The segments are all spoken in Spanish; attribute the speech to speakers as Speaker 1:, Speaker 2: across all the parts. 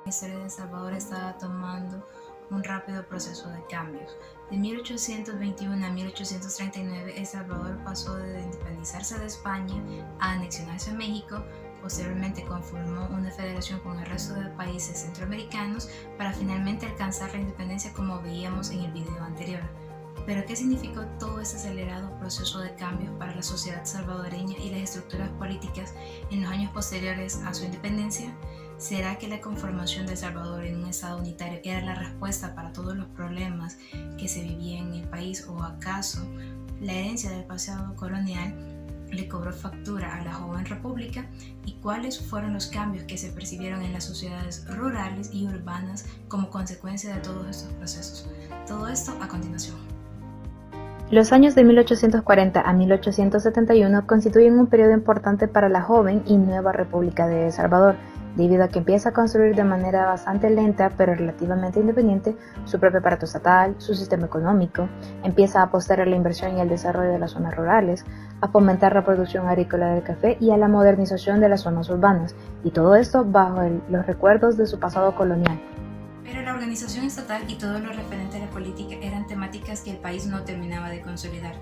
Speaker 1: La historia de El Salvador estaba tomando un rápido proceso de cambios. De 1821 a 1839, El Salvador pasó de independizarse de España a anexionarse a México. Posteriormente conformó una federación con el resto de países centroamericanos para finalmente alcanzar la independencia, como veíamos en el video anterior. Pero ¿qué significó todo este acelerado proceso de cambios para la sociedad salvadoreña y las estructuras políticas en los años posteriores a su independencia? ¿Será que la conformación de El Salvador en un estado unitario era la respuesta para todos los problemas que se vivían en el país, o acaso la herencia del pasado colonial le cobró factura a la joven república? ¿Y cuáles fueron los cambios que se percibieron en las sociedades rurales y urbanas como consecuencia de todos estos procesos? Todo esto a continuación.
Speaker 2: Los años de 1840 a 1871 constituyen un periodo importante para la joven y nueva República de El Salvador, debido a que empieza a construir de manera bastante lenta pero relativamente independiente su propio aparato estatal, su sistema económico, empieza a apostar a la inversión y al desarrollo de las zonas rurales, a fomentar la producción agrícola del café y a la modernización de las zonas urbanas, y todo esto bajo los recuerdos de su pasado colonial.
Speaker 1: Pero la organización estatal y todo lo referente a la política eran temáticas que el país no terminaba de consolidar.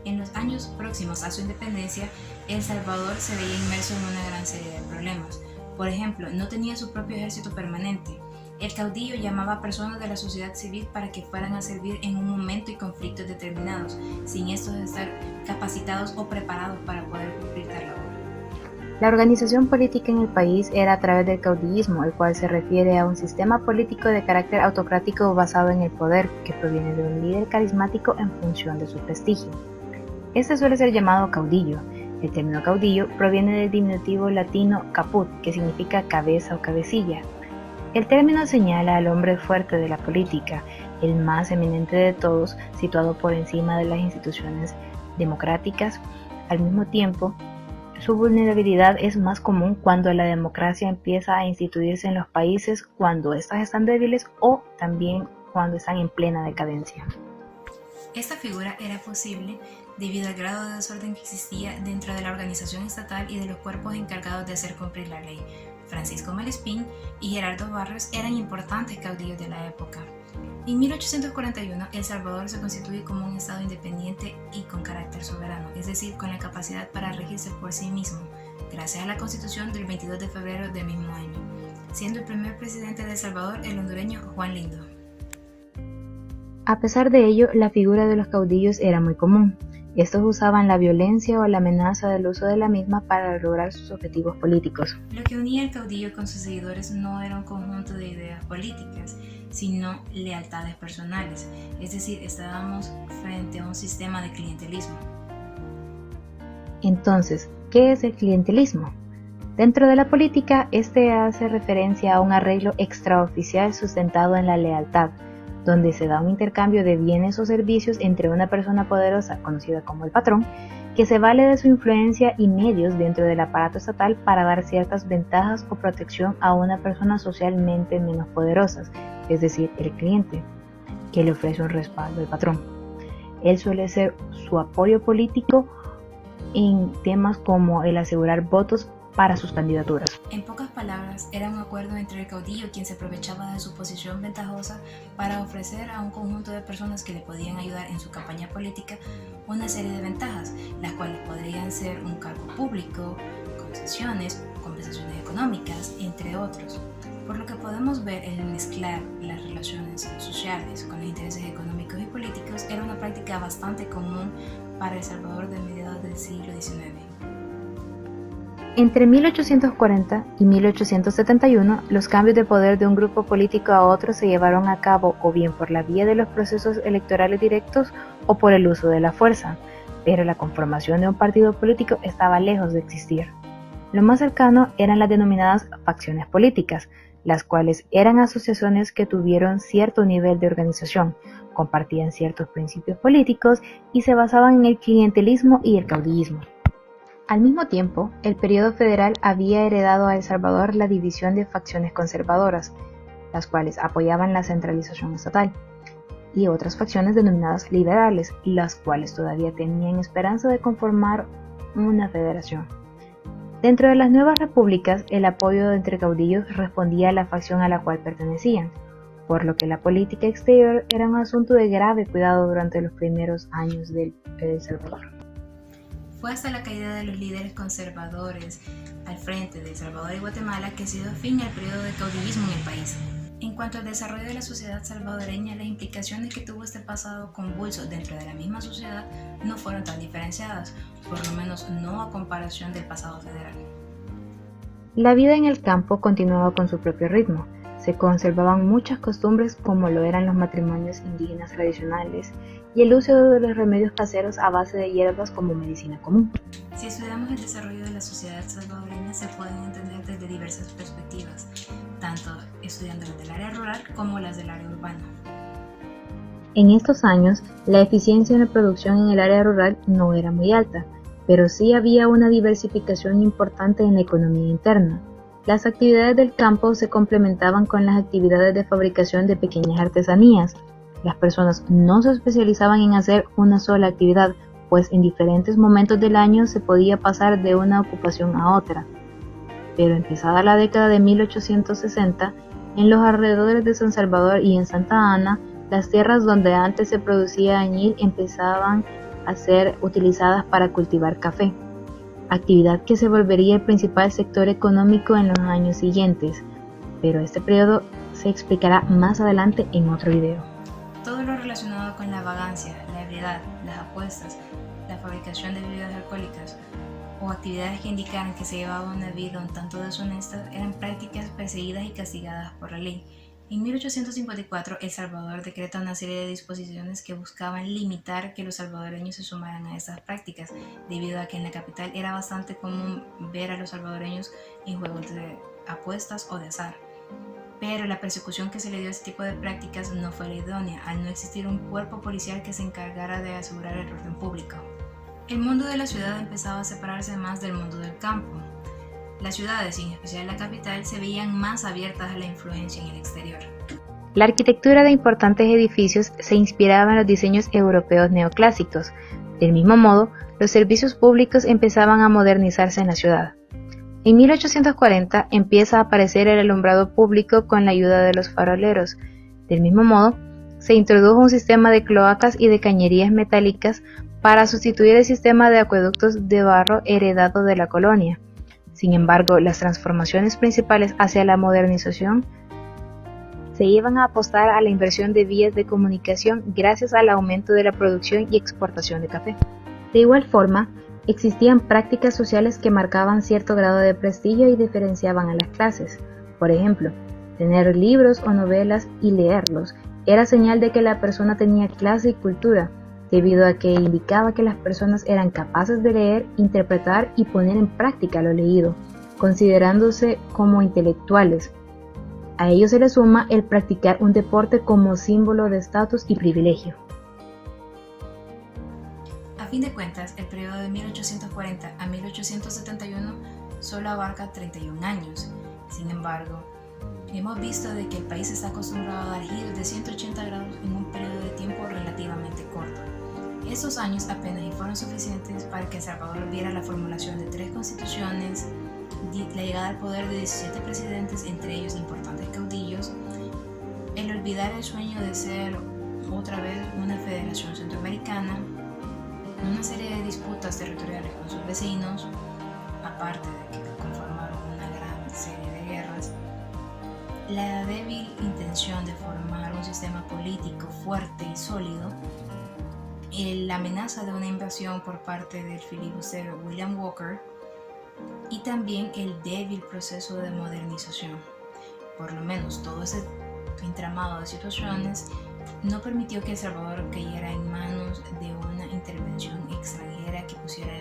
Speaker 1: En los años próximos a su independencia, El Salvador se veía inmerso en una gran serie de problemas. Por ejemplo, no tenía su propio ejército permanente. El caudillo llamaba a personas de la sociedad civil para que fueran a servir en un momento y conflictos determinados, sin estos estar capacitados o preparados para poder cumplir tal labor.
Speaker 2: La organización política en el país era a través del caudillismo, el cual se refiere a un sistema político de carácter autocrático basado en el poder, que proviene de un líder carismático en función de su prestigio. Este suele ser llamado caudillo. El término caudillo proviene del diminutivo latino caput, que significa cabeza o cabecilla. El término señala al hombre fuerte de la política, el más eminente de todos, situado por encima de las instituciones democráticas. Al mismo tiempo, su vulnerabilidad es más común cuando la democracia empieza a instituirse en los países, cuando éstas están débiles o también cuando están en plena decadencia.
Speaker 1: Esta figura era posible debido al grado de desorden que existía dentro de la organización estatal y de los cuerpos encargados de hacer cumplir la ley. Francisco Malespín y Gerardo Barrios eran importantes caudillos de la época. En 1841, El Salvador se constituye como un estado independiente y con carácter soberano, es decir, con la capacidad para regirse por sí mismo, gracias a la Constitución del 22 de febrero del mismo año, siendo el primer presidente de El Salvador el hondureño Juan Lindo.
Speaker 2: A pesar de ello, la figura de los caudillos era muy común. Estos usaban la violencia o la amenaza del uso de la misma para lograr sus objetivos políticos.
Speaker 1: Lo que unía al caudillo con sus seguidores no era un conjunto de ideas políticas, sino lealtades personales, es decir, estábamos frente a un sistema de clientelismo.
Speaker 2: Entonces, ¿qué es el clientelismo? Dentro de la política, este hace referencia a un arreglo extraoficial sustentado en la lealtad, donde se da un intercambio de bienes o servicios entre una persona poderosa, conocida como el patrón, que se vale de su influencia y medios dentro del aparato estatal para dar ciertas ventajas o protección a una persona socialmente menos poderosa, es decir, el cliente, que le ofrece un respaldo al patrón. Él suele ser su apoyo político en temas como el asegurar votos para sus candidaturas.
Speaker 1: En pocas palabras, era un acuerdo entre el caudillo, quien se aprovechaba de su posición ventajosa para ofrecer a un conjunto de personas que le podían ayudar en su campaña política una serie de ventajas, las cuales podrían ser un cargo público, concesiones, compensaciones económicas, entre otros. Por lo que podemos ver, el mezclar las relaciones sociales con los intereses económicos y políticos era una práctica bastante común para El Salvador de mediados del siglo XIX.
Speaker 2: Entre 1840 y 1871, los cambios de poder de un grupo político a otro se llevaron a cabo o bien por la vía de los procesos electorales directos o por el uso de la fuerza, pero la conformación de un partido político estaba lejos de existir. Lo más cercano eran las denominadas facciones políticas, las cuales eran asociaciones que tuvieron cierto nivel de organización, compartían ciertos principios políticos y se basaban en el clientelismo y el caudillismo. Al mismo tiempo, el periodo federal había heredado a El Salvador la división de facciones conservadoras, las cuales apoyaban la centralización estatal, y otras facciones denominadas liberales, las cuales todavía tenían esperanza de conformar una federación. Dentro de las nuevas repúblicas, el apoyo entre caudillos respondía a la facción a la cual pertenecían, por lo que la política exterior era un asunto de grave cuidado durante los primeros años de El Salvador.
Speaker 1: Fue hasta la caída de los líderes conservadores al frente de El Salvador y Guatemala que se dio fin al periodo de caudillismo en el país. En cuanto al desarrollo de la sociedad salvadoreña, las implicaciones que tuvo este pasado convulso dentro de la misma sociedad no fueron tan diferenciadas, por lo menos no a comparación del pasado federal.
Speaker 2: La vida en el campo continuaba con su propio ritmo. Se conservaban muchas costumbres como lo eran los matrimonios indígenas tradicionales y el uso de los remedios caseros a base de hierbas como medicina común.
Speaker 1: Si estudiamos el desarrollo de la sociedad salvadoreña se pueden entender desde diversas perspectivas, tanto estudiando las del área rural como las del área urbana.
Speaker 2: En estos años, la eficiencia en la producción en el área rural no era muy alta, pero sí había una diversificación importante en la economía interna. Las actividades del campo se complementaban con las actividades de fabricación de pequeñas artesanías. Las personas no se especializaban en hacer una sola actividad, pues en diferentes momentos del año se podía pasar de una ocupación a otra. Pero empezada la década de 1860, en los alrededores de San Salvador y en Santa Ana, las tierras donde antes se producía añil empezaban a ser utilizadas para cultivar café, actividad que se volvería el principal sector económico en los años siguientes, pero este periodo se explicará más adelante en otro video.
Speaker 1: Todo lo relacionado con la vagancia, la ebriedad, las apuestas, la fabricación de bebidas alcohólicas o actividades que indicaran que se llevaba una vida un tanto deshonesta eran prácticas perseguidas y castigadas por la ley. En 1854, El Salvador decreta una serie de disposiciones que buscaban limitar que los salvadoreños se sumaran a estas prácticas, debido a que en la capital era bastante común ver a los salvadoreños en juegos de apuestas o de azar. Pero la persecución que se le dio a este tipo de prácticas no fue la idónea, al no existir un cuerpo policial que se encargara de asegurar el orden público. El mundo de la ciudad empezaba a separarse más del mundo del campo. Las ciudades, y en especial la capital, se veían más abiertas a la influencia en el exterior.
Speaker 2: La arquitectura de importantes edificios se inspiraba en los diseños europeos neoclásicos. Del mismo modo, los servicios públicos empezaban a modernizarse en la ciudad. En 1840 empieza a aparecer el alumbrado público con la ayuda de los faroleros. Del mismo modo, se introdujo un sistema de cloacas y de cañerías metálicas para sustituir el sistema de acueductos de barro heredado de la colonia. Sin embargo, las transformaciones principales hacia la modernización se iban a apostar a la inversión de vías de comunicación gracias al aumento de la producción y exportación de café. De igual forma, existían prácticas sociales que marcaban cierto grado de prestigio y diferenciaban a las clases. Por ejemplo, tener libros o novelas y leerlos era señal de que la persona tenía clase y cultura, debido a que indicaba que las personas eran capaces de leer, interpretar y poner en práctica lo leído, considerándose como intelectuales. A ello se le suma el practicar un deporte como símbolo de estatus y privilegio.
Speaker 1: A fin de cuentas, el periodo de 1840 a 1871 solo abarca 31 años. Sin embargo, hemos visto de que el país está acostumbrado a dar giros de 180 grados en un periodo de tiempo relativamente corto. Estos años apenas fueron suficientes para que El Salvador viera la formulación de 3 constituciones, la llegada al poder de 17 presidentes, entre ellos importantes caudillos, el olvidar el sueño de ser otra vez una federación centroamericana, una serie de disputas territoriales con sus vecinos, aparte de que conformaron una gran serie de guerras, la débil intención de formar un sistema político fuerte y sólido, la amenaza de una invasión por parte del filibustero William Walker y también el débil proceso de modernización. Por lo menos todo ese entramado de situaciones no permitió que El Salvador cayera en manos de una intervención extranjera que pusiera